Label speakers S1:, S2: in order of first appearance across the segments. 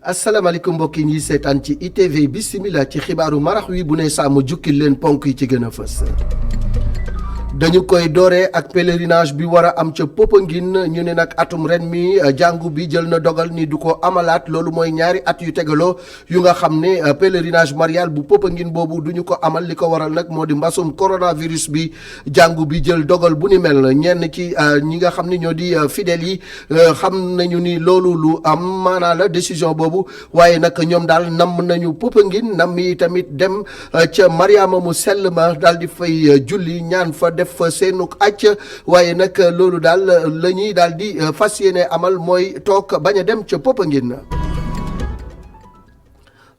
S1: asalaamaaleykum mbokk yi ñuy seetaan ci ITV bisimilah ci xibaaru marax wi bu ne sàmm jukkil leen ponk yi ci gën a fës. dañu koy dooree ak pèlerinage bi war a am ca Popenguine ñu ne nag atum ren mi jàngu bi jël na dogal ni du ko amalaat loolu mooy ñaari at yu tegaloo yu nga xam ne pèlerinage marial bu Popenguine boobu du ñu ko amal li ko waral nag moo di mbasum coronavirus bi jàngu bi jël dogal bu ni mel ñenn ci ñi nga xam ne ñoo di fidèles yi xam nañu ni loolu lu am maanaa la décision boobu waaye nag ñoom daal namm nañu Popenguine nam yi tamit dem ca Mariama mu sell ma daal di fay julli ñaan fa def fa seenuk acc waaye nag loolu daal la ñuy daal di fas yéene amal mooy toog bañ a dem ca Popenguine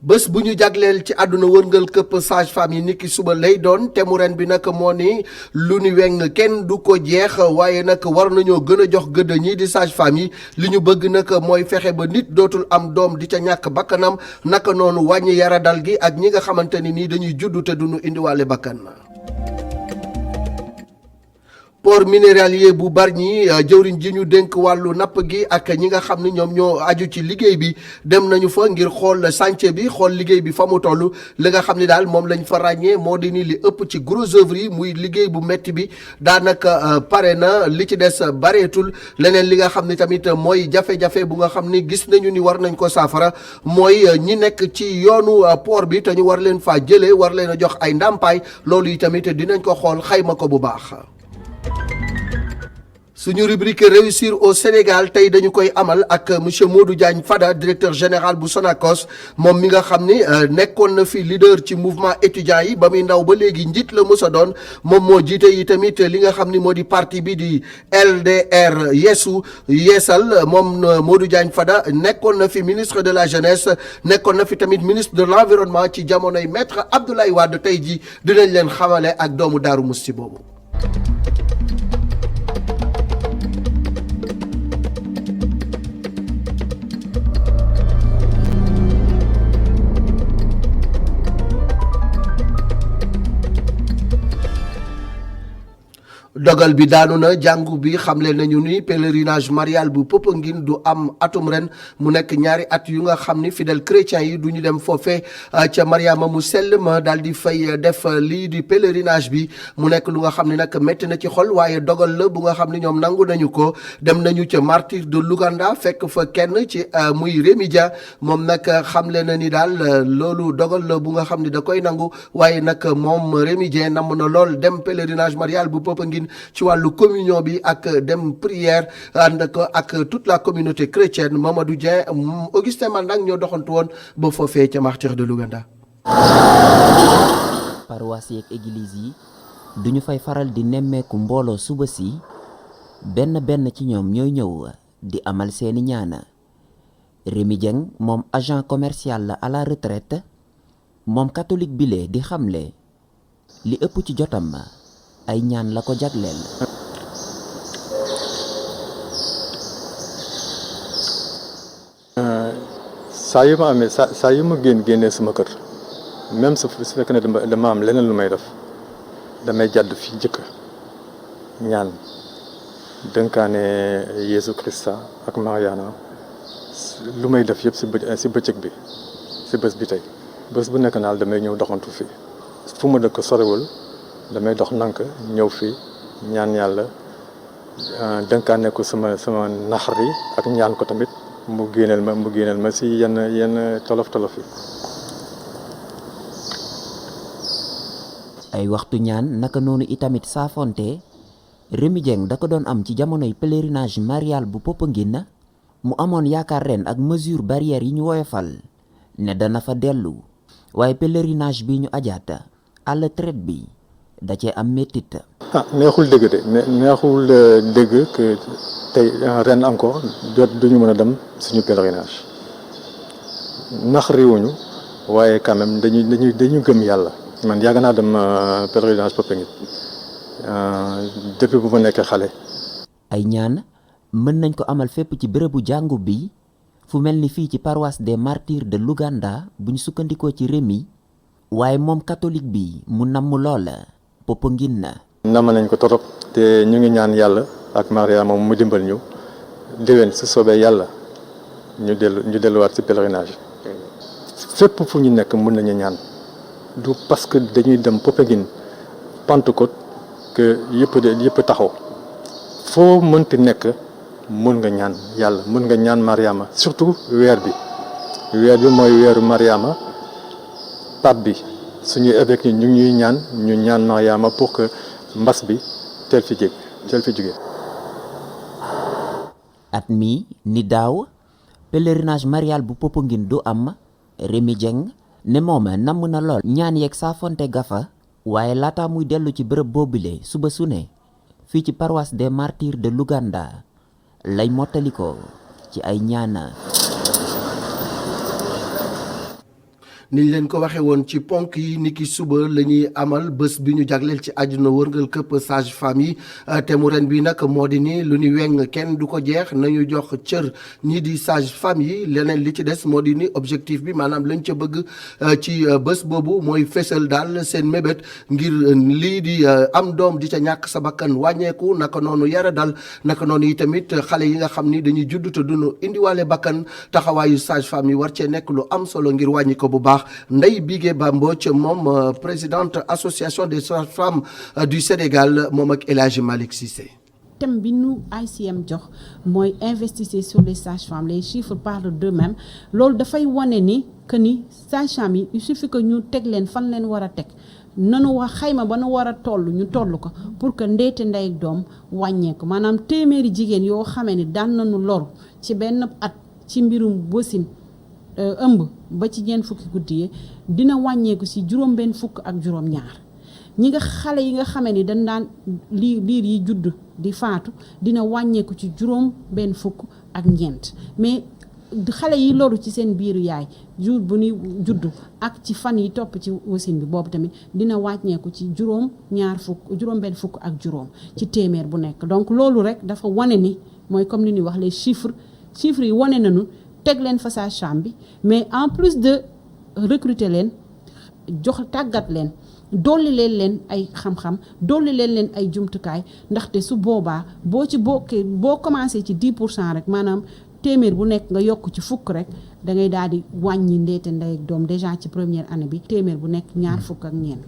S1: bés bu ñu jagleel ci àdduna wërngal këpp sage-femme yi niki suba lay doon te mu ren bi nag moo ni lu ni weng kenn du ko jeex waaye nag war nañoo gën a jox gëdd ñii di sage-femme yi li ñu bëgg nag mooy fexe ba nit dootul am doom di ca ñàkk bakkanam naka noonu wàññi yaradal gi ak ñi nga xamante ni nii dañuy juddu te duñu indiwaale bakkan port minéralier bu Bargny jëwriñ ji ñu dénk wàllu napp gi ak ñi nga xam ne ñoom ñoo aju ci liggéey bi dem nañu fa ngir xool chantier bi xool liggéey bi fa mu toll li nga xam ne daal moom lañ fa ràññee moo di ni li ëpp ci gros œuvre yi muy liggéey bu metti bi daanaka pare na li ci des bareetul leneen li nga xam ne tamit mooy jafe-jafe bu nga xam ni gis nañu ni war nañ ko saafara mooy ñi nekk ci yoonu port bi te ñu war leen faa jëlee war leen a jox ay ndàmpaay loolu yi tamit dinañ ko xool xayma ko bu baax. suñu rubrique réussir au Sénégal tey dañu koy amal ak monsieur Modou Diagne Fada directeur général bu Sonacos moom mi nga xam ni nekkoon na fi leader ci mouvement étudiant yi ba muy ndaw ba léegi njiit la mës a doon moom moo jiite yi tamit li nga xam ni moo di parti bi di LDR yeesal moom Modou Diagne Fada nekkoon na fi ministre de la jeunesse nekkoon na fi tamit ministre de l'environnement ci jamonoy maître Abdoulaye Wade tey ji dinañ leen xamale ak doomu Daaru Musti boobu. dogal bi daanu na jàngu bi xamle nañu ni pèlerinage marial bu Popenguine du am atum ren mu nekk ñaari at yu nga xam ni fidèles chrétiens yi du ñu dem foofe ca Mariama mu sell ma daal di fay def lii di pèlerinage bi mu nekk lu nga xam ne nag métti na ci xol waaye dogal la bu nga xam ne ñoom nangu nañu ko dem nañu ca martyr de Luganda fekk fa kenn ci muy Rémi Dia moom nag xamle na ni daal loolu dogal la bu nga xam ne da koy nangu waaye nag moom Rémi Dia namm na lool dem pèlerinage marial bu Popenguine ci wàllu communion bi ak dem prière ànd ak toute la communauté chrétienne Mamadou Dieng Augustin Mandang ñoo doxantu woon ba foofee ca martyr de Luganda.
S2: paroisse yeeg église yi duñu fay faral di nemmeeku mbooloo suba si benn ci ñoom ñooy ñëw di amal seeni ñaana Rémi Dieng moom agent commercial la à la retraite moom catholique bile di xamle li ëpp ci jotam ay ñaan la ko jagleel.
S3: saa yu ma amee saa yu ma génnee sama kër même su fekkee ne dama am leneen lu may def damay jàdd fi njëkk ñaan dënkaane Yeesu Krista ak Mariana lu may def yëpp si bëccëg bi si bés bi tey bés bu nekk naal damay ñëw doxantu fii fu ma dëkk sorewul damay dox nank ñëw fii ñaan yàlla dënkaane ko sama naxar yi ak ñaan ko tamit mu génneel ma si yenn tolof yi.
S2: ay waxtu ñaan naka noonu itamit saafonte Rémi Dieng da ko doon am ci jamonoy pèlerinage marial bu Popenguine mu amoon yaakaar ren ak mesure barrière yi ñu woyofal ne dana fa dellu waaye pèlerinage bi ñu ajaata à la traite bi da cee am méttit.
S3: neexul dégg de neexul dégg que tey ren encore duñu mën a dem suñu pèlerinage nax réewuñu waaye quand même dañu gëm yàlla. man yàgg naa dem pèlerinage Popenguine depuis bu ma nekkee xale.
S2: ay ñaan mën nañ ko amal fépp ci bërëbu jàngu bi fu mel ni fii ci paroisse des martyrs de Luganda bu ñu sukkandikoo ci Rémi waaye moom catholique bi mu namm lool Popenguine na.
S3: nama nañ ko torop te ñu ngi ñaan yàlla ak Maria moom mu dimbal ñu déwén su soobee yàlla ñu delluwaat ci pèlerinage fépp fu ñu nekk mën nañu ñaan du parce que dañuy dem Popenguine Pentecôte que yëpp taxaw foo mënti nekk mën nga ñaan yàlla mën nga ñaan Mariama surtout weer bi mooy weeru Mariama pape bi suñuy évêque yi ñu ngi ñuy ñaan Mariama pour que mbas bi teel fi jóge
S2: at mi ni daaw pèlerinage marial bu Popenguine du am Rémi Dieng ne moom namm na lool ñaan yeeg saafonte gafa waaye laata muy dellu ci bërëb boobule suba su ne fii ci paroisse des martyrs de l'Ouganda lay mottaliko ci ay ñaan.
S1: niñ leen ko waxee woon ci ponk yi niki suba la ñuy amal bés bi ñu jagleel ci àdduna wërngal këpp sage femme yi te mu ren bi nag moo di ni lu ñu weng kenn du ko jeex nañu jox cër ñii di sage femme yi leneen li ci des moo di ni objectif bi maanaam lañ ca bëgg ci bés boobu mooy fésal daal seen mébét ngir lii di am doom di ca ñàkk sa bakkan wàññeeku naka noonu yara dal naka noonu yi tamit xale yi nga xam ni dañuy judd te duñu indiwaale bakkan taxawaayu sage femme yi war cee nekk lu am solo ngir wàññi ko bu baax. Ndeye Bigué Bambodj moom présidente association des sages-femmes du Sénégal moom ak El Hadji Malick Cissé.
S4: thème bi nu ICM jox mooy investissez sur les sages-femmes les chiffres parlent d'eux-mêmes loolu dafay wane ni que ni sages-femmes yi il suffit que ñu teg leen fan leen war a teg nanu wax xayma ba nu war a toll ñu toll ko pour que ndeete ndey ak doom wàññeeku maanaam téeméeri jigéen yoo xamee ni daan nañu loru ci benn at ci mbirum bosin ëmb ba ci ñeent fukki guddi yi dina wàññeeku ci juróom-benn fukk ak juróom-ñaar ñi nga xale yi nga xamee ni dañ daan liir yi judd di faatu dina wàññeeku ci juróom-benn fukk ak ñeent mais xale yi loru ci seen biiru yaay jour bu ñuy judd ak ci fan yi topp ci wasin bi boobu tamit dina wàññeeku ci juróom-benn fukk ak juróom ci téeméer bu nekk donc loolu rek dafa wane ni mooy comme ni ñuy wax les chiffres yi wane nañu teg leen fa sage-femme bi mais en plus de recruter leen jox tàggat leen dolli leen ay xam-xam dolli leen ay jumtukaay ndaxte su boobaa boo commencé ci 10% rek maanaam téeméer bu nekk nga yokk ci fukk rek da ngay daal di wàññi ndeete ndey ak doom déjà ci première année bi téeméer bu nekk ñaar fukk ak ñeent.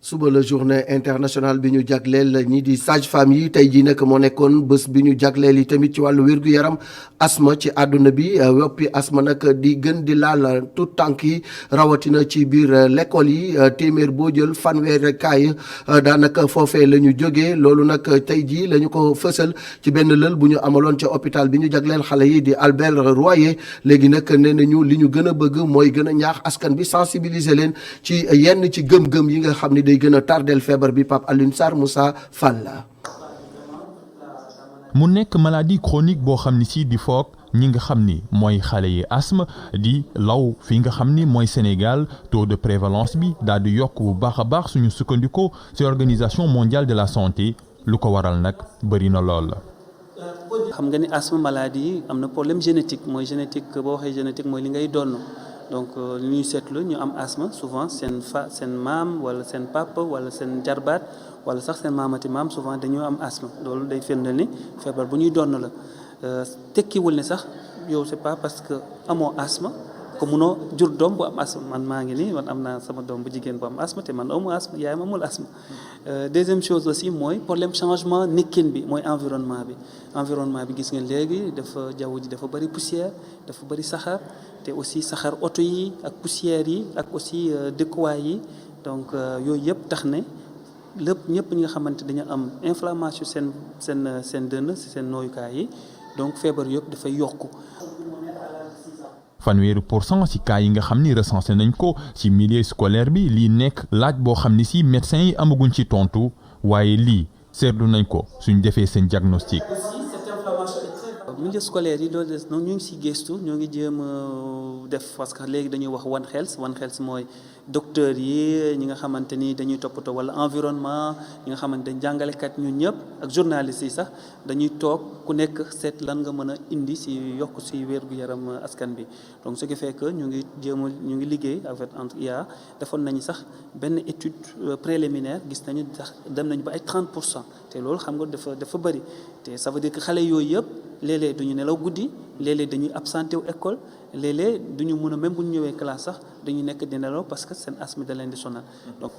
S1: suba la journée internationale bi ñu jagleel ñii di sage-femme yi tey jii nag moo nekkoon bés bi ñu jagleel yi tamit ci wàllu wér-gu-yaram asma ci àdduna bi woppi asma nag di gën di laal tout tànk yi rawatina ci biir l'école yi téeméer boo jël fanweer kaay daanaka foofee la ñu jógee loolu nag tey jii la ñu ko fësal ci benn lël bu ñu amaloon ca hôpital bi ñu jagleel xale yi di Albert Royer léegi nag nee nañu li ñu gën a bëgg mooy gën a ñaax askan bi sensibiliser leen ci yenn ci gëm-gëm yi nga xam ni day gën a tardel feebar bi Pape Alioune Sarr Moussa Fall la
S5: mu nekk maladie chronique boo xam ni si di foog ñi nga xam ni mooy xale yi asthme di law fi nga xam ni mooy Sénégal taux de prévalence bi daal di yokk bu baax a baax suñu sukkandikoo ci organisation mondiale de la santé lu ko waral nag bëri na lool.
S6: xam nga ni asthme maladie yi am na problème génétique mooy génétique boo waxee génétique mooy li ngay donn donc li ñuy seetlu ñu am asthme souvent seen maam wala seen papa wala seen jarbaat wala sax seen maamati maam souvent dañoo am asthme loolu day firndeel ni feebar bu ñuy donn la tekkiwul ne sax yow c'est pas parce que amoo asthme que munoo jur doom bu am asthme man maa ngi nii man am naa sama doom bu jigéen bu am asthme te man amu asthme yaayam amul asthme deuxième chose aussi mooy problème changement nekkin bi mooy environnement bi gis ngeen léegi dafa jaww ji dafa bëri poussière dafa bëri saxaar te aussi saxaar oto yi ak poussière yi ak aussi dëkkuwaay yi donc yooyu yëpp tax ne lépp ñëpp ñi nga xamante dañu am inflammation seen dënn si seen nooyukaay yi donc feebar yëpp dafay yokku.
S5: fanweeri % ci cas yi nga xam ni recensé nañ ko ci milieu scolaire bi lii nekk laaj boo xam ni si médecins yi amaguñ ci tontu waaye lii seetlu nañ ko suñ defee seen diagnostic.
S6: milieu scolaire yi loolu des ñu ngi si gëstu ñoo ngi jéem a def parce que léegi dañuy wax One Health mooy docteur yi ñi nga xamante ni dañuy toppatoo wala environnement ñi nga xamante ni jàngalekat ñun ñëpp ak journalistes yi sax dañuy toog ku nekk seet lan nga mën a indi si yokk si wér-gu-yaram askan bi donc ce qui fait que ñu ngi liggéey avec entre IA defoon nañu sax benn étude préliminaire gis nañu sax dem nañu ba ay 30% te loolu xam nga dafa bëri te ça veut dire que xale yooyu yëpp léeg-léeg du ñu nelaw guddi léeg-léeg dañuy absenté wu école léeg-léeg du ñu mën a même bu ñu ñëwee classe sax dañu nekk di nelaw parce que seen asthme da leen di sonal donc.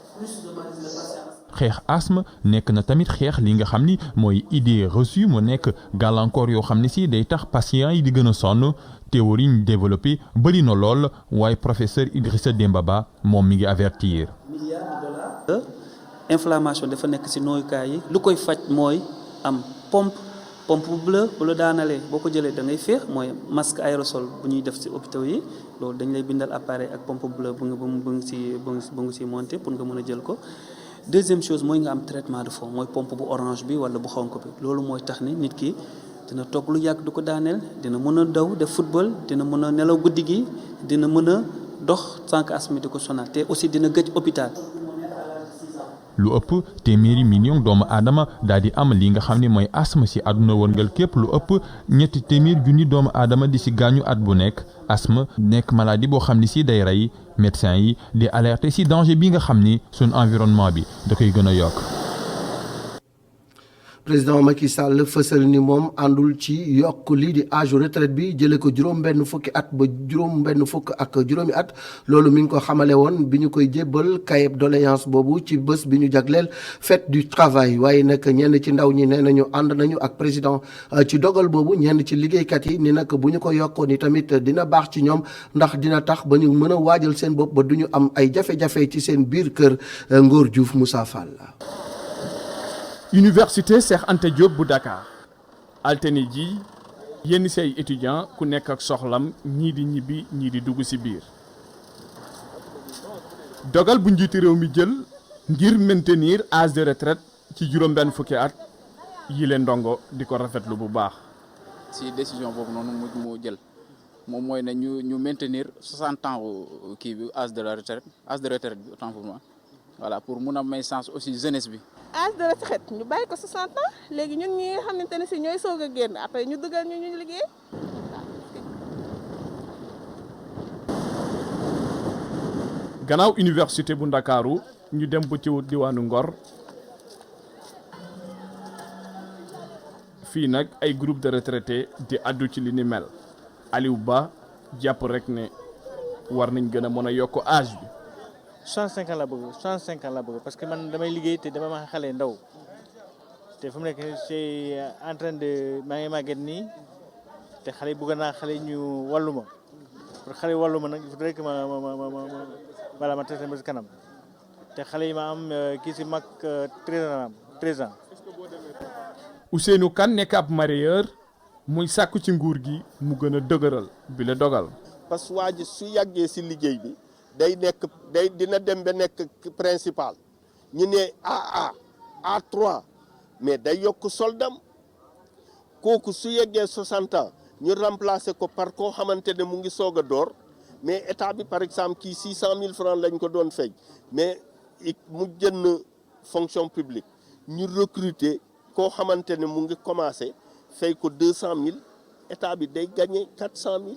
S5: xeex asthme nekk na tamit xeex li nga xam ni mooy idée reçue mu nekk gàllankoor yoo xam ne si day tax patients yi di gën a sonn théorie ñu développé bëri na lool waaye professeur Idrissa Demba Ba moom mi ngi avertir.
S6: inflammation dafa nekk ci nooyukaay yi lu koy faj mooy am pompe bu bleu bu la daanalee boo ko jëlee da ngay féex mooy masque aérosol bu ñuy def ci hôpitaux yi loolu dañ lay bindal appareil ak pompe bleu bu nga ci monter pour nga mën a jël ko. deuxième chose mooy nga am traitement de fond mooy pompe bu orange bi wala bu xonk bi loolu mooy tax ni nit ki dina toog lu yàgg du ko daaneel dina mën a daw def football dina mën a nelaw guddi gi dina mën a dox sans que asthme di ko sonal te aussi dina gëj hôpital.
S5: lu ëpp téeméeri million doomu aadama daal di am li nga xam ne mooy asthme ci àdduna wërngal képp lu ëpp ñetti téeméer junni doomu aadama di ci gaañu at bu nekk asthme nekk maladie boo xam ne ci day rey médecin yi di alerter ci danger bi nga xam ni suñ environnement bi da koy gën a yokk.
S1: président Macky Sall fësal ni moom àndul ci yokk lii di âge retraite bi jëlee ko juróom-benn fukki at ba juróom-benn fukk ak juróomi at loolu mi ngi ko xamale woon bi ñu koy jébbal cahier doléance boobu ci bés bi ñu jagleel fête du travail waaye nag ñenn ci ndaw ñi nee nañu ànd nañu ak président ci dogal boobu ñenn ci liggéeykat yi ni nag bu ñu ko yokkoon ni tamit dina baax ci ñoom ndax dina tax ba ñu mën a waajal seen bopp ba du ñu am ay jafe-jafe ci seen biir kër. Ngor Diouf Moussa Fall.
S7: Université Cheikh Anta Diop bu Dakar altine ji yenn say étudiants ku nekk ak soxlam ñii di ñibbi ñii di dugg ci biir dogal bu njiitu réew mi jël ngir maintenir âge de retraite ci juróom-benn fukki at yi leen ndongo di ko rafetlu bu baax.
S8: ci décision boobu noonu mu jël moom mooy ne ñu maintenir 60 ans kii bi âge de retraite bi autant pour moi voilà pour mun a may sens aussi jeunesse bi.
S9: âge de retraite ñu bàyyi ko 60 ans léegi ñun ñi nga xamante ne si ñooy soog a génn après ñu dugal ñu liggéey.
S7: gannaaw université bu Ndakaaru ñu dem ba ci diwaanu Ngor fii nag ay groupe de retraités di addu ci li ni mel Aliou Ba jàpp rek ne war nañ gën a mën a yokk âge bi.
S10: 65 ans la bëgg 65 ans la bëgg parce que man damay liggéey te dama ma xale ndaw te fu mu nekk c'est en train de maa ngi màgget nii te xale yi bëgg naa xale ñu wàllu ma pour xale yi wàllu ma nag il faudrait que ma traité ma si kanam te xale yi ma am kii si mag 13 ans.
S7: Ousseynou Kane nekk ab mareyeur muy sàkku ci nguur gi mu gën a dëgëral bi la dogal.
S11: parce que waa ji su yàggee si liggéey bi. dina dem ba nekk principal ñu ne AA A3 mais day yokk soldam kooku su yeggee 60 ans ñu remplacer ko par koo xamante ne mu ngi soog a door mais état bi par exemple kii 600 000 francs lañ ko doon fay mais mu jënd fonction publique ñu recruter koo xamante ne mu ngi commencé fay ko 200 000 état bi day gagné 400 000.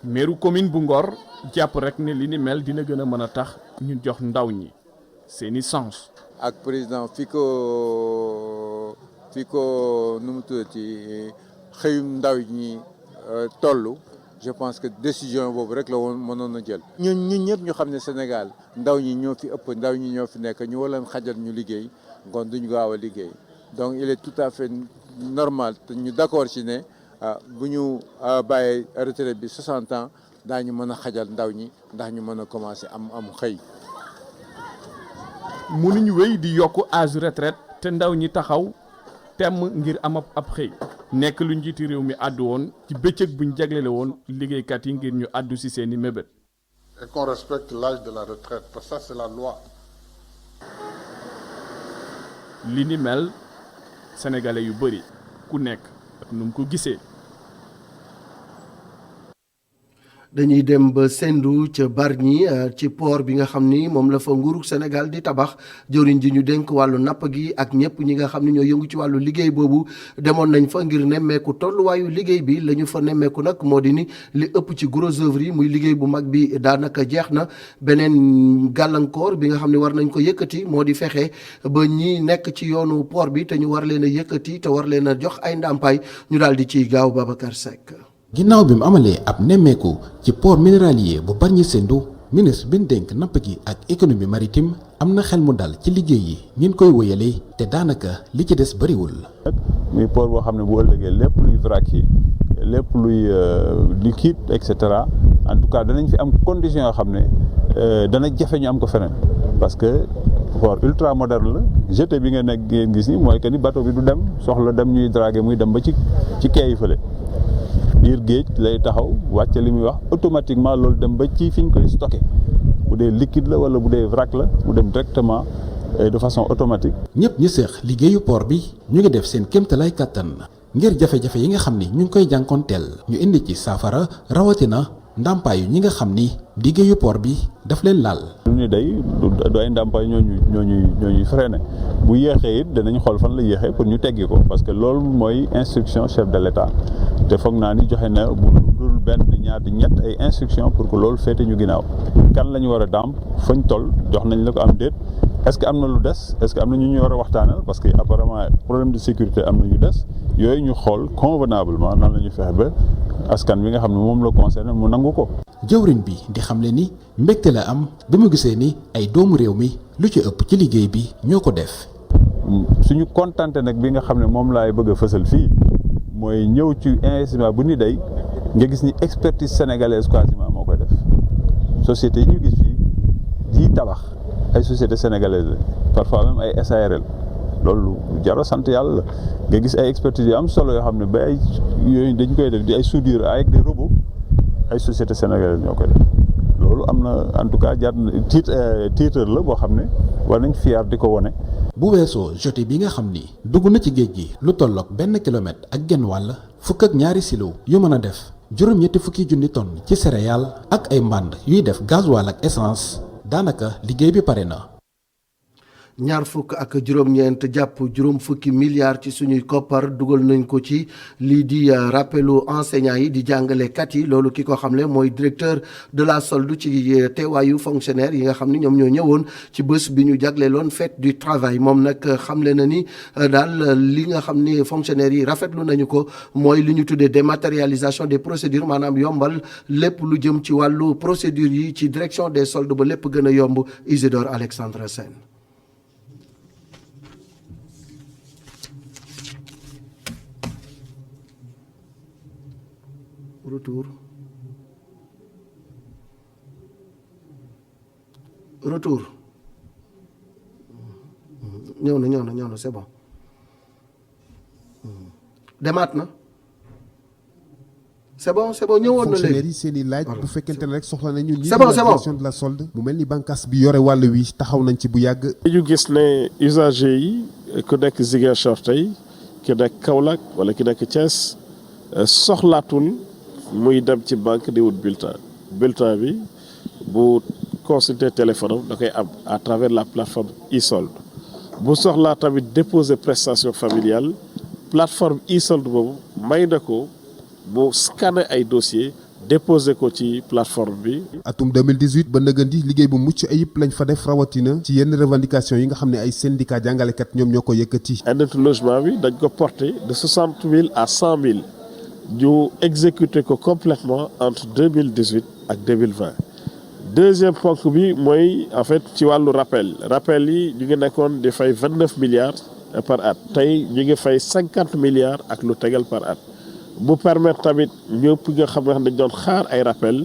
S7: meeru commune bu Ngor jàpp rek ne li ni mel dina gën a mën a tax ñu jox ndaw ñi seeni sens.
S12: ak président fi ko nu mu tuddati xëyum ndaw ñi toll je pense que décision boobu rek la woon mënoon a jël. ñun ñëpp ñu xam ne Sénégal ndaw ñi ñoo fi ëpp ndaw ñi ñoo fi nekk ñu war leen xajal ñu liggéey kon duñu gaaw a liggéey donc il est tout à fait normal te ñu d'accord ci ne. bu ñu bàyyee retraite bi 60 ans daañu mën a xajal ndaw ñi ndax ñu mën a commencer am xëy.
S7: mënuñu wéy di yokk âge retraite te ndaw ñi taxaw temm ngir am ab xëy. nekk lu njiiti réew mi àddu woon ci bëccëg buñ jaglele woon liggéeykat yi ngir ñu àddu ci seeni mébét.
S13: Et qu'on respecte l'âge de la retraite parce que ça c'est la loi.
S7: li ni mel sénégalais yu bari ku nekk ak nu mu ko gisee.
S1: dañuy dem ba Sendou ca Bargny ci port bi nga xam ni moom la fa nguurug Sénégal di tabax jëwriñ ji ñu dénk wàllu napp gi ak ñëpp ñi nga xam ne ñoo yëngu ci wàllu liggéey boobu demoon nañ fa ngir nemmeeku tolluwaayu liggéey bi la ñu fa nemmeeku nag moo di ni li ëpp ci gros œuvre yi muy liggéey bu mag bi daanaka jeex na beneen gàllankoor bi nga xam ne war nañ ko yëkkati moo di fexe ba ñi nekk ci yoonu port bi te ñu war leen a yëkkati te war leen a jox ay ndàmpaay ñu daal di ciy gaaw Babacar Seck.
S14: ginnaaw bi mu amalee ab nemmeeku ci port minéralier bu Bargny Sendou ministre bi ñu dénk napp gi ak économie maritime am na xel mu dal ci liggéey yi ngeen koy wéyalee te daanaka li ci des bëriwul.
S15: muy port boo xam ne bu ëllëgee lépp luy vrac yi lépp luy liquide et cetera en tout cas danañ fi am condition yoo xam ne dana jafe ñu am ko feneen parce que port ultra moderne la jeté bi nga nekk ngeen gis ni mooy que ni bateau bi du dem soxla dem ñuy draguer muy dem ba ci quai yi fële. biir géej lay taxaw wàcce li muy wax automatiquement loolu dem ba ci fi ñu koy stocké bu dee liquide la wala bu dee vrac la mu dem directement de façon automatique.
S14: ñëpp ñi seex liggéeyu port bi ñu ngi def seen kéemtalaay kàttan ngir jafe-jafe yi nga xam ni ñu ngi koy jànkoonteel ñu indi ci saafara rawatina ndàmpaayu ñi nga xam ni liggéeyu port bi daf leen laal.
S15: lu ñu day du ay ndàmpaay ñooñuy freiné bu yéexee it danañ xool fan la yéexee pour ñu teggi ko parce que loolu mooy instruction chef de l'État te foog naa ni joxe na bu dul benn ñaar di ñett ay instruction pour que loolu féete ñu ginnaaw kan la ñu war a dàmp fañ toll jox nañ la ko am déet est-ce que am na lu des est-ce que am na ñu war a waxtaanal parce que apparemment problème de sécurité am na ñu des yooyu ñu xool convenablement nan la ñu fexe ba askan bi nga xam ne moom la concerné mu nangu ko.
S14: jëwriñ bi di xamle ni mbégte la am bi mu gisee ni ay doomu réew mi lu ci ëpp ci liggéey bi ñoo ko def.
S15: suñu kontante nag bi nga xam ne moom laay bëgg a fësal fii mooy ñëw ci investissement bu ni day nga gis ni expertise sénégalaise quasiment moo koy def société yi ñu gis fii di tabax ay société sénégalaise parfois même ay SARL loolu jaro sant yàlla la nga gis ay expertise yu am solo yoo xam ne ba ay yooyu dañ koy def di ay soudure avec des robots ay société sénégalaise ñoo koy def loolu am na en tout cas jar na titre la boo xam ne war nañ fier di ko wone.
S14: bu weesoo jeté bi nga xam ni dugg na ci géej gi lu tolloog 1 kilomètre ak genn wàll fukk ak ñaari silo yu mën a def juróom-ñetti fukki junni tonnes ci céréales ak ay mbànd yuy def gasoil ak essence daanaka liggéey bi pare na.
S1: ñaar fukk ak juróom-ñeent jàpp juróom fukki milliards ci suñuy koppar dugal nañ ko ci lii di rappelu enseignants yi di jàngalekat yi loolu ki ko xamle mooy directeur de la solde ci teewaayu fonctionnaire yi nga xam ni ñoom ñoo ñëwoon ci bés bi ñu jagleeloon fête du travail moom nag xamle na ni daal li nga xam ni fonctionnaires yi rafetlu nañu ko mooy li ñu tuddee dématérialisation des procédures maanaam yombal lépp lu jëm ci wàllu procédures yi ci direction des soldes ba lépp gën a yomb Isidore Alexandre Sène. Retour ñëw na c'est bon demaat na c'est bon ñëwoon na léegi
S16: fonctionnaire yi seen i laaj bu fekkente ne rek soxla nañu
S1: c'est bon
S16: direction de la solde mu mel ni bànqaas bi yore wàll wi taxaw nañ ci bu yàgg.
S17: ñu gis ne usager yi ku nekk Ziguinchor tey ki nekk Kaolack wala ki nekk Thiès soxlaatul muy dem ci banque di wut bulletin bi bu consulter téléphone am da koy am à travers la plateforme e-solde bu soxlaa tamit déposer prestation familiale plateforme e-solde boobu may na ko bu scanner ay dossiers déposer ko ci plateforme bi.
S16: atum 2018 ba nëgëndi liggéey bu mucc ayib lañ fa def rawatina ci yenn revendication yi nga xam ne ay syndicat jàngalekat ñoom ñoo ko yëkkati.
S17: indemnité logement bi dañ ko porter de 60 000 à 100 000. ñu exécuté ko complètement entre 2018 ak 2020 deuxième ponk bi mooy en fait ci wàllu rappel yi ñu ngi nekkoon di fay 29 milliards par at tey ñu ngi fay 50 milliards ak lu tegal par at mu permettre tamit ñëpp nga xam ne dañ doon xaar ay rappel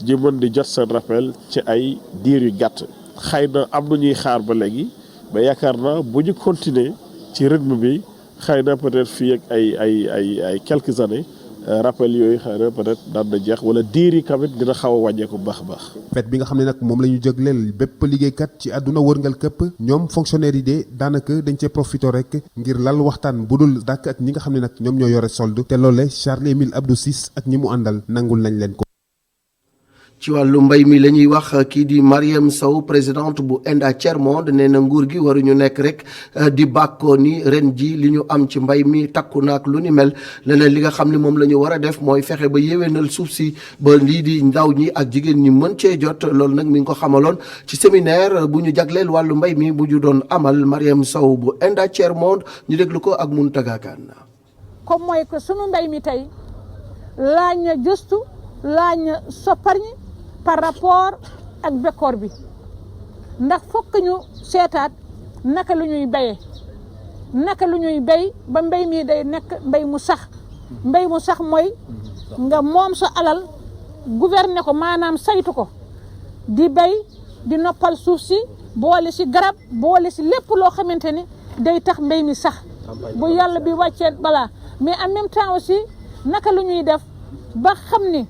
S17: ji mën di jot seen rappel ci ay diir yu gàtt xëy na am na ñuy xaar ba léegi mais yaakaar naa bu ñu continuer ci rythme bi xëy na peut-être fii ak ay quelques années rappel yooyu xëy na peut-être daan na jeex wala diir yi tamit dina xaw a wàññeeku bu baax a baax.
S16: fête bi nga xam ne nag moom la ñu jagleel bépp liggéeykat ci àdduna wërngal këpp ñoom fonctionnaires yi de daanaka dañ cee profité rek ngir lal waxtaan bu dul dàkk ak ñi nga xam ne nag ñoom ñoo yore solde te loole Charles Émile Abdou Ciss ak ñi mu àndal nangul nañ leen ko.
S1: ci wàllu mbay mi la ñuy wax kii di Mariam Sow présidente bu ENDA Tiers-Monde nee na nguur gi waruñu nekk rek di bàkkoo ni ren ji li ñu am ci mbay mi takku naak lu ni mel leneen li nga xam ne moom la ñu war a def mooy fexe ba yéwénal suuf si ba lii di ndaw ñi ak jigéen ñi mën cee jot loolu nag mi ngi ko xamaloon ci séminaire bu ñu jagleel wàllu mbay mi bu ñu doon amal Mariam Sow bu ENDA Tiers-Monde ñu déglu ko ak Mountaga Kane.
S18: comme mooy que sunu mbay mi tey laañ na gëstu laañ na sopparñi par rapport ak bekkoor bi ndax fokk ñu seetaat naka lu ñuy béyee naka lu ñuy béy ba mbéy mi day nekk mbéy mu sax mooy nga moom sa alal gouverner ko maanaam saytu ko di béy di noppal suuf si boole si garab boole si lépp loo xamante ni day tax mbéy mi sax bu yàlla bi wàccee balaa mais en même temps aussi naka lu ñuy def ba xam ni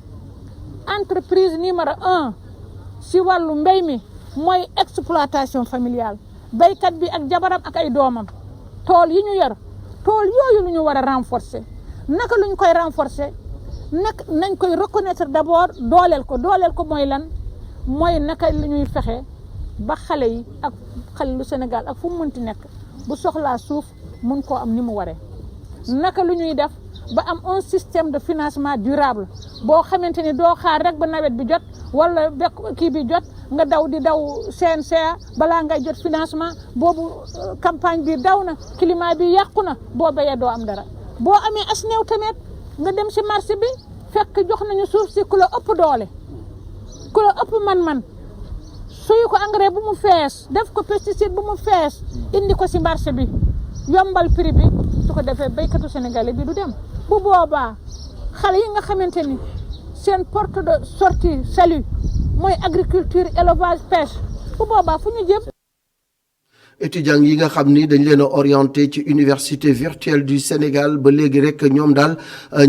S18: entreprise numéro 1 si wàllu mbéy mi mooy exploitation familiale béykat bi ak jabaram ak ay doomam tool yi ñu yor tool yooyu lu ñu war a renforcer naka lu ñu koy renforcer nañ koy reconnaître d'abord dooleel ko mooy lan mooy naka lu ñuy fexe ba xale yi ak xale lu Sénégal ak fu mu mënti nekk bu soxlaa suuf mun koo am ni mu waree naka lu ñuy def ba am un système de financement durable boo xamante ni doo xaar rek ba nawet bi jot wala kii bi jot nga daw di daw CNCA balaa ngay jot financement boobu campagne bi daw na climat bi yàqu na boo béyee doo am dara boo amee as néew tamit nga dem si marché bi fekk jox nañu suuf si ku la ëpp doole ku la ëpp man-man suy ko engrais bu mu fees def ko pesticide bu mu fees indi ko si marché bi yombal prix bi su ko defee béykatu sénégalais bi du dem bu boobaa xale yi nga xamante ni seen porte de sortie salut mooy agriculture élevage pêche bu boobaa fu ñu jëm.
S1: étudiants yi nga xam ni dañ leen a orienté ci université virtuelle du Sénégal ba léegi rek ñoom daal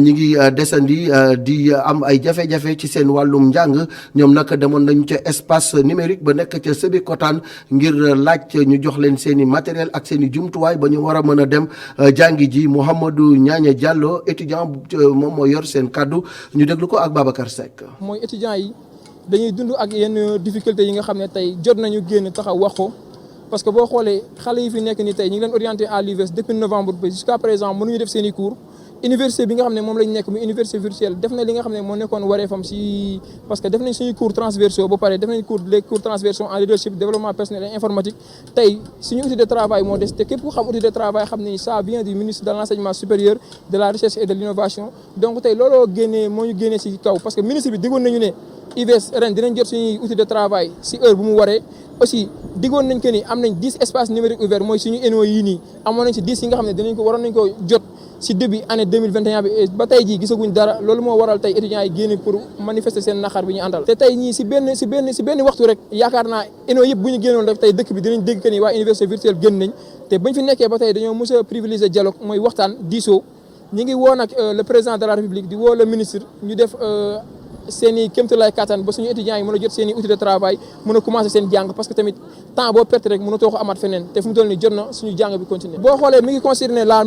S1: ñi ngi desandi di am ay jafe-jafe ci seen wàllum njàng ñoom nag demoon nañ ca espace numérique ba nekk ca Sébikotane ngir laaj ñu jox leen seen i matériel ak seen i jumtuwaay ba ñu war a mën a dem jàngi ji Mouhamadou Ñaaña Diallo étudiant moom moo yor seen kaddu ñu déglu ko ak Babacar Seck.
S19: mooy étudiants yi dañuy dund ak yenn difficultés yi nga xam ne tey jot nañu génn taxaw wax ko. parce que boo xoolee xale yi fi nekk ni tey ñu ngi leen orienté à l'UVS depuis novembre ba jusqu'à présent mënuñu def seen i cours université bi nga xam ne moom lañ nekk muy université virtuelle def na li nga xam ne moo nekkoon wareefam si parce que def nañ suñu cours transversaux ba pare def nañ les cours transversaux en leadership développement personnel et informatique tey suñu outil de travail moo des te képp ku xam outil de travail xam ne ça vient du ministre de l'enseignement supérieur de la recherche et de l'innovation donc tey looloo génnee moo ñu génnee si kaw parce que ministre bi diggoon nañu ne UVS ren dinañ jot suñuy outil de travail si heure bu mu waree aussi diggoon nañ que ni am nañ 10 espaces numériques ouverts mooy suñu ENO yii nii amoon nañ si 10 yi nga xam ne dinañ ko waroon nañ ko jot si début année 2021 bi ba tey jii gisaguñ dara loolu moo waral tey étudiants yi génn pour manifester seen naqar bi ñu àndal te tey ñii si benn waxtu rek yaakaar naa ENO yëpp bu ñu génnoon rek tey dëkk bi dinañ dégg que ni waa université virtuelle génn nañ te bañ fi nekkee ba tey dañoo mos a privilégier dialogue mooy waxtaan diisoo ñi ngi woo nag le président de la république di woo le ministre ñu def seen i kéemtalaay kattan ba suñu étudiants yi mën a jot seen i outil de travail mën a commencer seen jàng parce que tamit temps boo perte rek mënatoo ko amaat feneen te fu mu toll nii jot na suñu jàng bi continuer boo xoolee mi ngi concerné la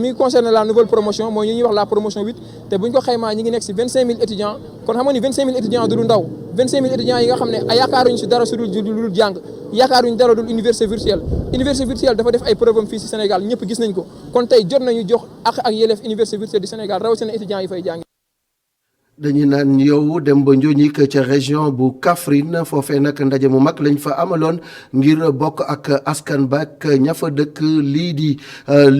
S19: nouvelle promotion mooy ñu ñuy wax la promotion 8 te buñ ko xaymaa ñi ngi nekk si 25000 étudiants kon xam nga ni 25000 étudiants du lu ndaw 25000 étudiants yi nga xam ne yaakaaruñu si dara su dul jàng yaakaaruñu dara dul université virtuelle dafa def ay preuve am fii si Sénégal ñëpp gis nañ ko kon tey jot nañu jox ak yelleef université virtuelle du Sénégal rawatina étudiants yi fay jàng
S1: dañuy naan yow dem ba Njoñik ca région bu Kaffrine foofee nag ndaje mu mag lañ fa amaloon ngir bokk ak askan ba ak ña fa dëkk lii di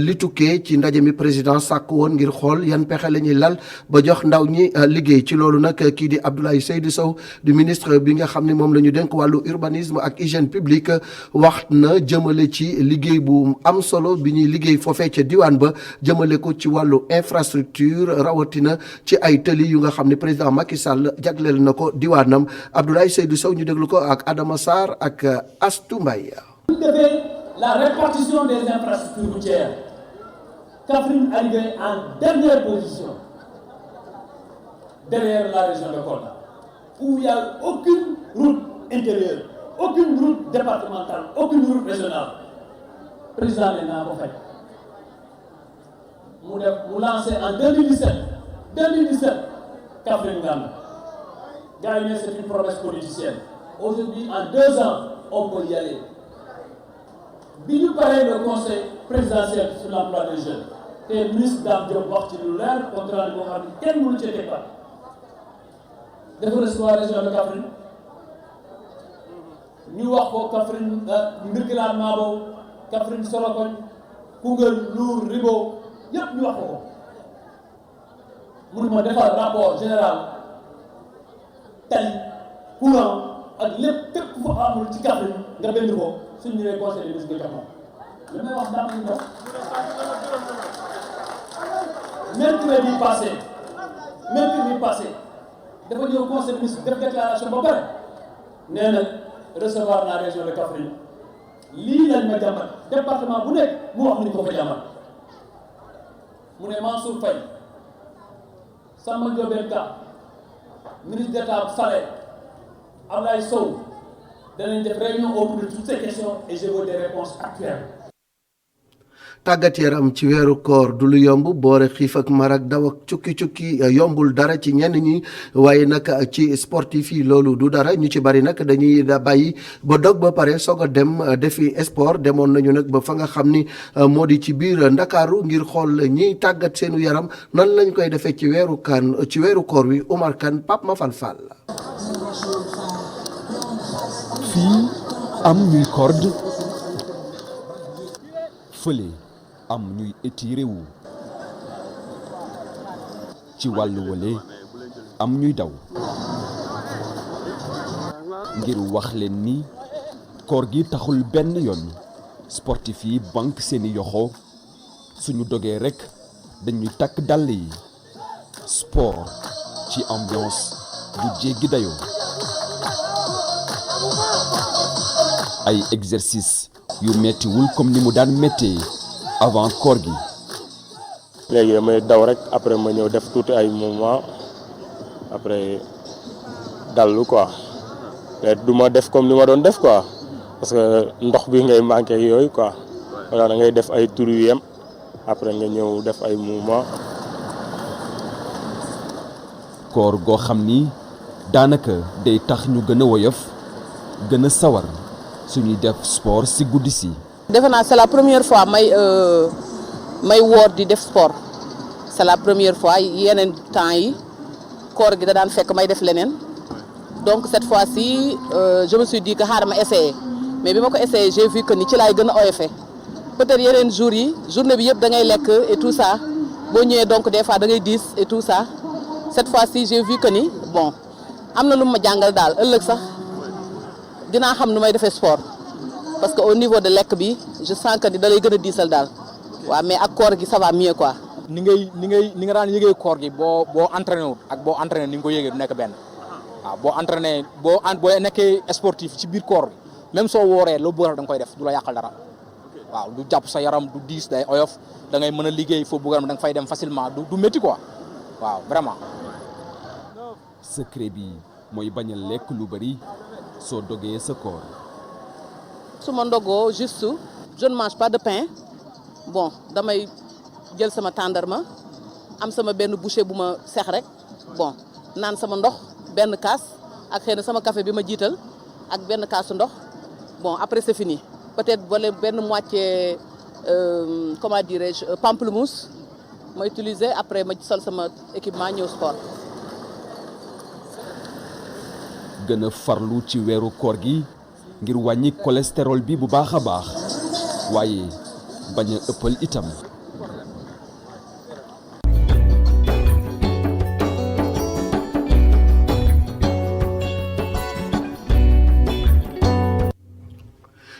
S1: li tukkee ci ndaje mi président sàkk woon ngir xool yan pexe la ñuy lal ba jox ndaw ñi liggéey ci loolu nag kii di Abdoulaye Seydou Sow di ministre bi nga xam ne moom la ñu dénk wàllu urbanisme ak hygiène publique wax na jëmale ci liggéey bu am solo bi ñuy liggéey foofee ca diwaan ba jëmale ko ci wàllu infrastructure rawatina ci ay tëli yu nga xam ne président Macky Sall jagleel na ko diwaanam Abdoulaye Seydou Sow ñu déglu ko ak Adama Sarr ak Astou Mbaye.
S20: Vous devez la répartition des infrastructures routières. Kaffrine arrivait en dernière position derrière la région de Kolda où il n'y a aucune route intérieure, aucune route départementale, aucune route régionale. Président Léna ko fekk mu lancé en 2017 Kaffrine Nganda gagner, c'est une promesse politicienne. Aujourd'hui, en 2 ans, on peut y aller. Bi ñu paree le conseil présidentiel sur l'emploi des jeunes te ministre Dame Diop wax ci lu leer contrat boo xam ne kenn mënu ci teg ba dafa recevoir région de Kaffrine ñu wax ko Kaffrine Mbirkilaan Maabo Kaffrine Solokoñ Koungheul Lour Ribo yépp ñu wax ko mënu ma defal rapport général tali courant ak lépp képp fu amul ci Kaffrine nga bind ko suñu ñëwee conseil des ministres nga jox ma li may wax daa ñu dox mercredi passé dafa ñëw conseil des ministres def déclaration ba pare nee na recevoir la région de Kaffrine lii lañ ma jàmbat département bu nekk mu wax ni ko fa jàmbat mu ne Mansour Faye Samba Ndiobène Ka ministre d'État Saleh Ablaye Sow danañ def réunion autour de toutes ces questions et je veux des réponses actuelles.
S1: tàggat yaram ci weeru koor du lu yomb boore xiif ak mar ak daw ak cukki yombul dara ci ñenn ñi waaye nag ci sportif yi loolu du dara ñu ci bari nag dañuy bàyyi ba dog ba pare soog a dem defi sport demoon nañu nag ba fa nga xam ni moo di ci biir Ndakaaru ngir xool ñiy tàggat seenu yaram nan lañ koy defee ci weeru koor wi Omar Kane Pape Mafal Fall.
S21: fii am ñuy corde fële am ñuy étiré wu ci wàllu wële am ñuy daw ngir wax leen ni koor gi taxul benn yoon sportif yi banque seeni yoxo suñu dogee rekk dañuy takk dàll yi sport ci ambiance bu jéggi dayoo ay exercice yu mettiwul comme ni mu daan méttee avant koor gi.
S22: léegi damay daw rek après ma ñëw def tuuti ay mouvement après dallu quoi te du ma def comme ni ma doon def quoi parce que ndox bi ngay manqué yooyu quoi wala da ngay def ay tour yu yem après nga ñëw def ay mouvement.
S21: koor goo xam ni daanaka day tax ñu gën a woyof gën a sawar suñuy def sport si guddi si.
S23: defe naa c'est la première fois may woor di def sport c'est la première fois yeneen temps yi koor gi da daan fekk may def leneen donc cette fois-ci je me suis dit que xaaral ma essayer mais bi ma ko essayé j'ai vu que ni ci laay gën a oyofe peut-être yeneen jours yi journée bi yëpp da ngay lekk et tout ça boo ñëwee donc des fois da ngay diis et tout ça cette fois-ci j'ai vu que ni bon am na lu ma jàngal daal ëllëg sax dinaa xam nu may defee sport parce que au niveau de lekk bi je sens que ni da lay gën a diisal daal waaw mais ak koor gi ça va mieux quoi.
S24: ni nga daan yëgee koor gi boo entraîné wut ak boo entraîné ni nga ko yëgee du nekk benn waaw boo entraîné boo nekkee sportif ci biir koor gi même soo wooree loo bëgg da nga koy def du la yàqal dara waaw du jàpp sa yaram du diis day oyof da ngay mën a liggéey foo bëgg da nga fay dem facilement du métti quoi waaw vraiment.
S21: secret bi mooy bañ a lekk lu bari soo dogee sa koor.
S23: su ma ndogoo juste je ne mange pas de pain bon damay jël sama tàndarma am sama benn bouchée bu ma sex rek bon naan sama ndox benn kaas ak xëy na sama café bi ma jiital ak benn kaasu ndox bon après c'est fini peut-être wala benn moitié comment dirais-je pamplemousse ma utiliser après ma sol sama équipement ñëw sport.
S21: gën a farlu ci weeru koor gi ngir wàññi cholestérol bi bu baax a baax waaye bañ a ëppal itam.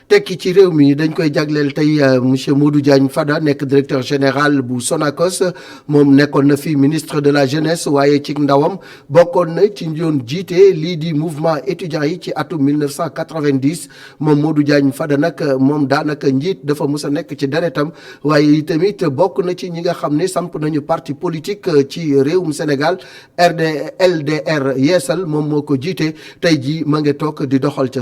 S1: tekki ci réew mi dañ koy jagleel tey monsieur Modou Diagne Fada nekk directeur général bu Sonacos moom nekkoon na fi ministre de la jeunesse waaye ci ndawam bokkoon na ci doon jiite lii di mouvement étudiant yi ci atum 1990 moom Modou Diagne Fada nag moom daanaka njiit dafa mus a nekk ci deretam waaye tamit bokk na ci ñi nga xam ne samp nañu parti politique ci réewum Sénégal LDR yeesal moom moo ko jiite tey jii ma ngi toog di doxal ca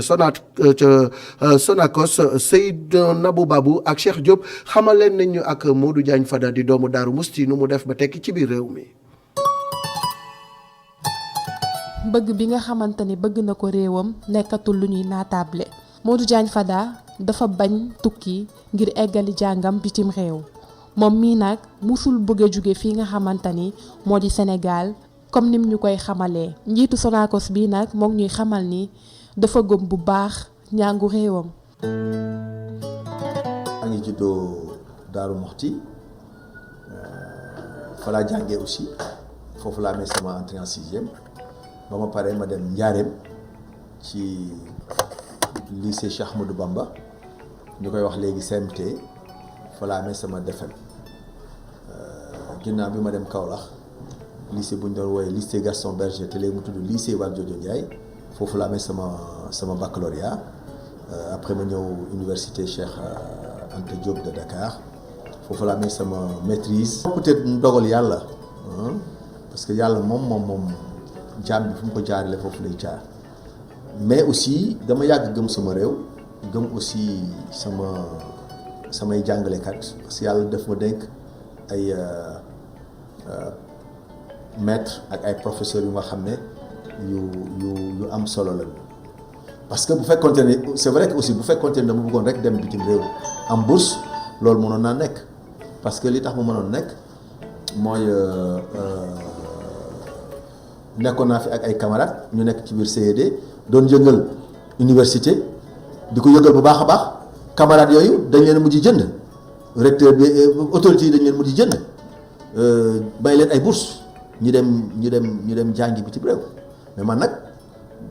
S1: Sonacos Seydou Nabou Babou ak Cheikh Diop xamal leen nañu ak Modou Diagne Fada di doomu Daaru Musti nu mu def ba tekki ci biir réew mi.
S2: bëgg bi nga xamante ni bëgg na ko réewam nekkatul lu ñuy naatable. Modou Diagne Fada dafa bañ tukki ngir eggali jàngam bitim réew moom mii nag musul bëgg a jóge fii nga xamante ni moo di Sénégal comme nim ñu koy xamalee. Njiitu Sonacos bi nag moom ñuy xamal ni dafa gëm bu baax ñàngu réewam.
S3: maa ngi juddoo Daaru Moxti fa laa jàngee aussi foofu laa amee sama entrée en sixième ba ma paree ma dem Njaareem ci lycée Cheikh Ahmadou Bamba ñu koy wax léegi CMT fa laa amee sama DFM ginnaaw bi ma dem Kaolack lycée bu ñu doon wooyee lycée Gaston Berger te léegi mu tudd lycée Valdiodio Ndiaye foofu laa amee sama baccalauréat après ma ñëw université Cheikh Anta Diop de Dakar foofu laa amee sama maîtrise. peut-être ndogal yàlla parce que yàlla moom jaam bi fu mu ko jaarale foofu lay jaar mais aussi dama yàgg gëm sama réew gëm aussi samay jàngalekat parce que yàlla daf ma dénk ay maître ak ay professeurs yu nga xam ne yu am solo lañu parce que bu fekkoonte ne c'est vrai que aussi bu fekkoonte ne dama bëggoon rek dem bitim réew am bourse loolu mënoon naa nekk parce que li tax mu mënoon nekk mooy nekkoon naa fi ak ay camarades ñu nekk ci biir CED doon yëngal université di ko yëngal bu baax a baax camarades yooyu dañ leen mujj jënd recteur bi autorités yi dañ leen mujj jënd bay leen ay bourse ñu dem jàngi bitim réew mais man nag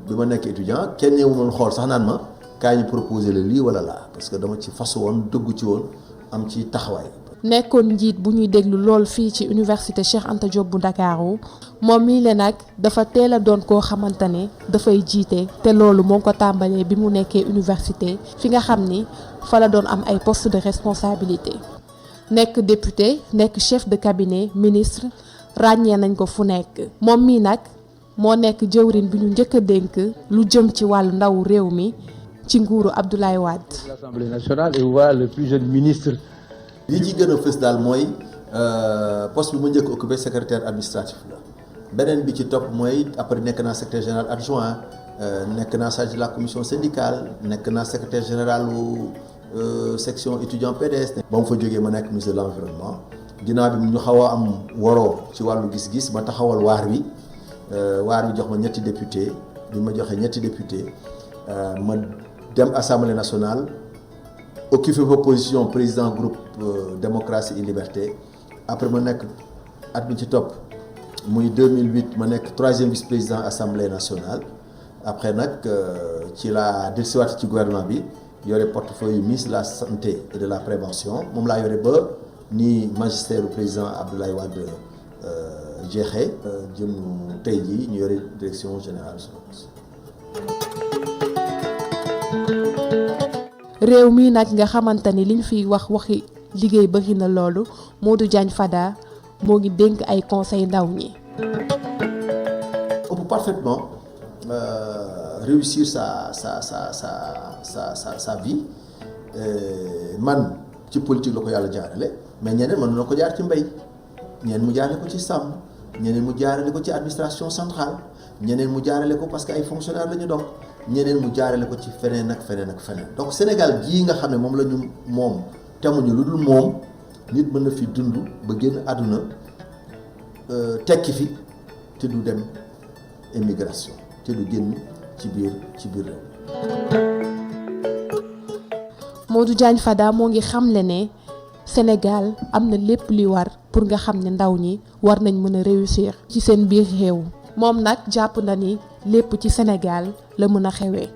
S3: bi ma nekk étudiant kenn ñëwu ma xool sax naan ma kaay ñu proposer la lii wala laa parce que dama ci fas woon dëggu ci woon am ci taxawaay.
S2: nekkoon njiit bu ñuy déglu lool fii ci université Cheikh Anta Diop bu Ndakaaru moom mii le nag dafa teel a doon koo xamante ne dafay jiite te loolu moo ko tàmbalee bi mu nekkee université fi nga xam ni fa la doon am ay poste de responsabilité nekk député nekk chef de cabinet ministre ràññee nañ ko fu nekk moom mii nag moo nekk jëwriñ bi ñu njëkk a dénk lu jëm ci wàllu ndaw réew mi ci nguuru Abdoulaye Wade.
S4: L'Assemblée nationale et voir le plus jeune ministre.
S3: li ci gën a fës daal mooy poste bi ma njëkk occupé secrétaire administratif la beneen bi ci topp mooy après nekk naa secrétaire général adjoint nekk naa chargé de la commission syndicale nekk naa secrétaire général section étudiant PDS. ba mu fa jógee ma nekk ministre de l'environnement ginnaaw bi ñu xaw a am waroo ci wàllu gis-gis ma taxawal waar wi jox ma ñetti député bi ma joxee ñetti député ma dem assemblée nationale. occupé fa position président groupe démocratie et liberté après ma nekk at mi ci topp muy 2008 ma nekk 3e vice-président assemblée nationale après nag ci la dellusiwaat ci gouvernement bi yore portefeuille ministre de la santé et de la prévention moom laa yore ba ni magistère du président Abdoulaye Wade jeexee jëm tey jii ñu yore direction générale Sonacos.
S2: réew mi nag nga xamante ni liñ fiy waxi liggéey bari na loolu Modou Diagne Fada moo ngi dénk ay conseil ndaw ñi.
S3: On peut parfaitement réussir sa vie man ci politique la ko yàlla jaarale mais ñeneen mën na ko jaar ci mbay ñeneen mu jaarale ko ci sàmm ñeneen mu jaarale ko ci administration centrale ñeneen mu jaarale ko parce que ay fonctionnaires la ñu donc. ñeneen mu jaarale ko ci feneen ak feneen ak feneen donc Sénégal gii nga xam ne moom la ñu moom temuñu lu dul moom nit mën na fi dund ba génn àdduna tekki fi te du dem émigration te du génn ci biir réew.
S2: Modou Diagne Fada moo ngi xamle ne Sénégal am na lépp li war pour nga xam ne ndaw ñi war nañ mën a réussir ci seen biir réew moom nag jàpp na ni lépp ci Sénégal la mën a xewee.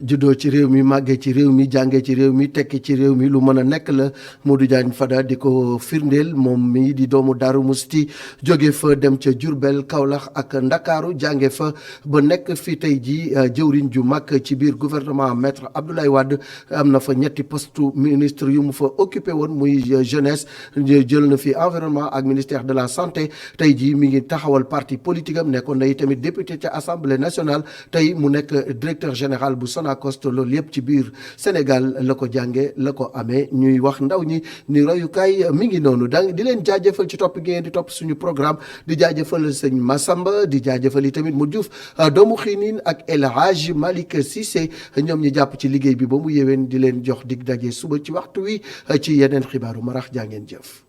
S1: juddoo ci réew mi màggee ci réew mi jàngee ci réew mi tekki ci réew mi lu mën a nekk la Modou Diagne Fada di ko firndeel moom mi di doomu Daaru Musti jóge fa dem ca Diourbel Kaolack ak Ndakaaru jànge fa ba nekk fi tey ji jëwriñ ju mag ci biir gouvernement maître Abdoulaye Wade am na fa ñetti poste ministre yu mu fa occupé woon muy jeunesse jël na fi environnement ak ministère de la santé tey ji mi ngi taxawal parti politique am nekkoon na tamit député ca assemblée nationale tey mu nekk directeur général bu Sonacos loolu yëpp ci biir Sénégal la ko jànge la ko amee ñuy wax ndaw ñi ni royukaay mi ngi noonu da di leen jaajëfal ci topp gi ngeen di topp suñu programme di jaajëfal sëñ Massamba di jaajëfal yi tamit mu Diouf doomu xiinin ak El Hadj Malick Cissé ñoom ñi jàpp ci liggéey bi ba mu yeween di leen jox dig daje suba ci waxtu wi ci yeneen xibaaru marax jaa ngeen jëf